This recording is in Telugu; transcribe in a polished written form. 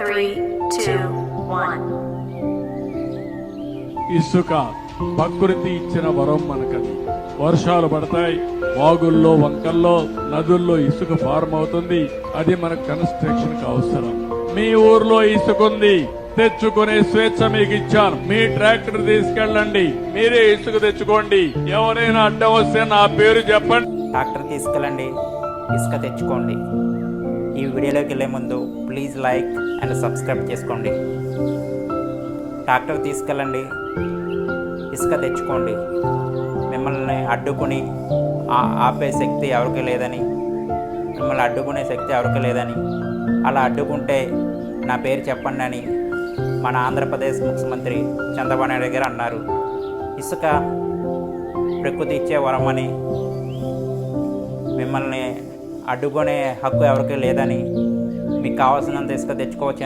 3, 2, 1. ఇసుక ప్రకృతి ఇచ్చిన వరం మనకది. వర్షాలు పడతాయి, వాగుల్లో వంకల్లో నదుల్లో ఇసుక ఫార్మ్ అవుతుంది. అది మన కన్స్ట్రక్షన్ కి అవసరం. మీ ఊర్లో ఇసుక ఉంది, తెచ్చుకునే స్వేచ్ఛ మీకు ఇచ్చాను. మీ ట్రాక్టర్ తీసుకెళ్ళండి, మీరే ఇసుక తెచ్చుకోండి. ఎవరైనా అడ్డం వస్తే నా పేరు చెప్పండి. ట్రాక్టర్ తీసుకెళ్ళండి, ఇసుక తెచ్చుకోండి. ఈ వీడియోలోకి వెళ్ళే ముందు ప్లీజ్ లైక్ అండ్ సబ్స్క్రైబ్ చేసుకోండి. ట్రాక్టర్ తీసుకెళ్ళండి, ఇసుక తెచ్చుకోండి. మిమ్మల్ని అడ్డుకుని ఆపే శక్తి ఎవరికి లేదని, మిమ్మల్ని అడ్డుకునే శక్తి ఎవరికి లేదని, అలా అడ్డుకుంటే నా పేరు చెప్పండి అని మన ఆంధ్రప్రదేశ్ ముఖ్యమంత్రి చంద్రబాబు నాయుడు గారు అన్నారు. ఇసుక ప్రకృతి ఇచ్చే వరమని, మిమ్మల్ని అడ్డుకునే హక్కు ఎవరికి లేదని, మీకు కావాల్సినంత ఇసుక తెచ్చుకోవచ్చు.